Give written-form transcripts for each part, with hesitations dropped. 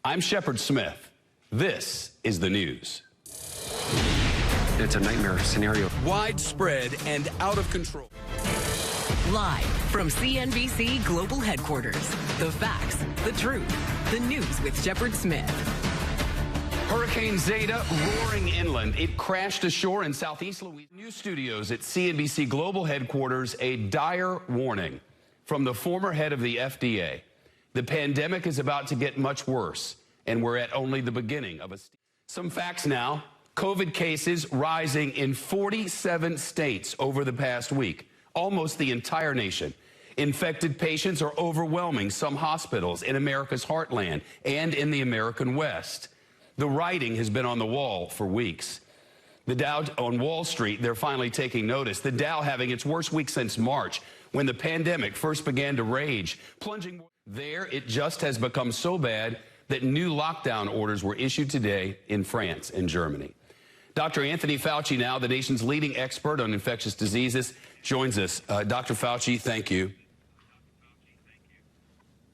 I'm Shepard Smith. This is the news. It's a nightmare scenario. Widespread and out of control. Live from CNBC Global Headquarters. The facts, the truth, the news with Shepard Smith. Hurricane Zeta roaring inland. It crashed ashore in southeast Louisiana. News studios at CNBC Global Headquarters, a dire warning from the former head of the FDA. The pandemic is about to get much worse, and we're at only the beginning of a... Some facts now. COVID cases rising in 47 states over the past week, almost the entire nation. Infected patients are overwhelming some hospitals in America's heartland and in the American West. The writing has been on the wall for weeks. The Dow on Wall Street, they're finally taking notice. The Dow having its worst week since March, when the pandemic first began to rage. Plunging there, it just has become so bad that new lockdown orders were issued today in France and Germany. Dr. Anthony Fauci, now the nation's leading expert on infectious diseases, joins us. Dr. Fauci, thank you.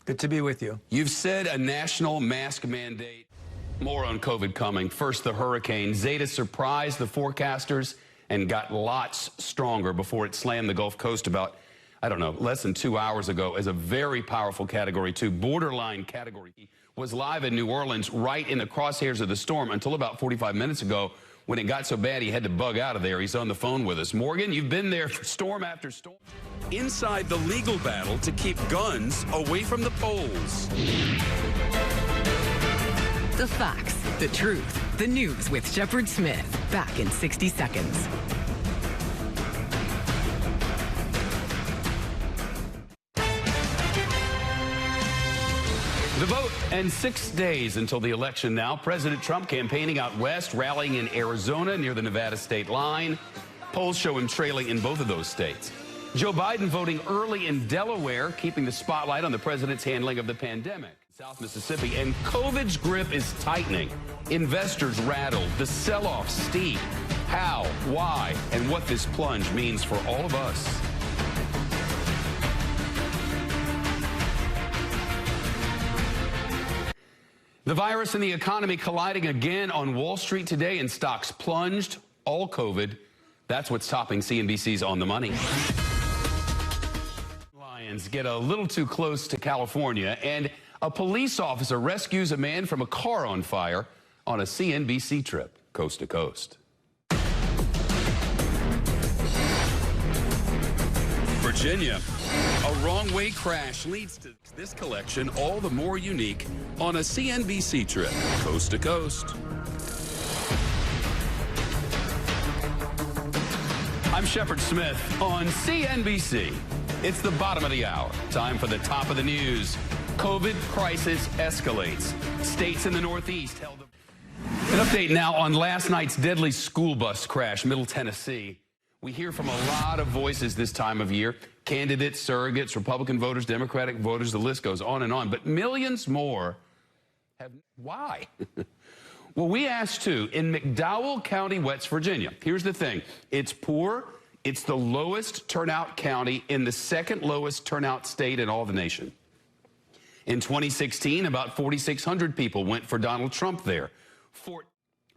Good to be with you. You've said a national mask mandate. More on COVID coming. First, the hurricane. Zeta surprised the forecasters and got lots stronger before it slammed the Gulf Coast about, I don't know, less than 2 hours ago as a very powerful Category 2, borderline Category. He was live in New Orleans right in the crosshairs of the storm until about 45 minutes ago when it got so bad he had to bug out of there. He's on the phone with us. Morgan, you've been there for storm after storm. Inside the legal battle to keep guns away from the polls. The facts, the truth, the news with Shepard Smith. Back in 60 seconds. The vote and 6 days until the election now. President Trump campaigning out west, rallying in Arizona near the Nevada state line. Polls show him trailing in both of those states. Joe Biden voting early in Delaware, keeping the spotlight on the president's handling of the pandemic. South Mississippi, and COVID's grip is tightening. Investors rattled, the sell-off steep. How, why, and what this plunge means for all of us. The virus and the economy colliding again on Wall Street today, and stocks plunged, all COVID. That's what's topping CNBC's On the Money. Lions get a little too close to California, and a police officer rescues a man from a car on fire on a CNBC trip, coast to coast. Virginia, a wrong-way crash leads to this collection all the more unique on a CNBC trip, coast to coast. I'm Shepard Smith on CNBC. It's the bottom of the hour. Time for the top of the news. COVID crisis escalates. States in the Northeast held an update now on last night's deadly school bus crash, Middle Tennessee. We hear from a lot of voices this time of year. Candidates, surrogates, Republican voters, Democratic voters, the list goes on and on. But millions more have... Why? Well, we asked too. In McDowell County, West Virginia. Here's the thing. It's poor. It's the lowest turnout county in the second lowest turnout state in all the nation. In 2016, about 4,600 people went for Donald Trump there.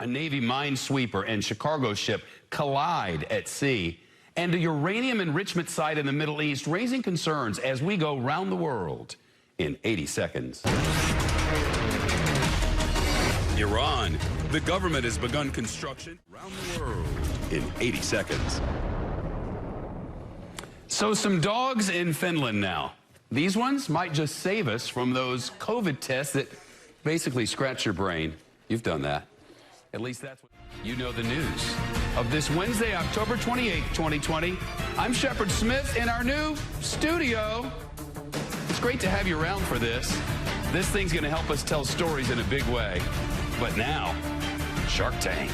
A Navy minesweeper and Chicago ship collide at sea. And a uranium enrichment site in the Middle East raising concerns as we go round the world in 80 seconds. Iran. The government has begun construction around the world in 80 seconds. So some dogs in Finland now. These ones might just save us from those COVID tests that basically scratch your brain. You've done that. At least that's what you know. The news of this Wednesday, October 28th, 2020. I'm Shepard Smith in our new studio. It's great to have you around for this. This thing's going to help us tell stories in a big way. But now, Shark Tank.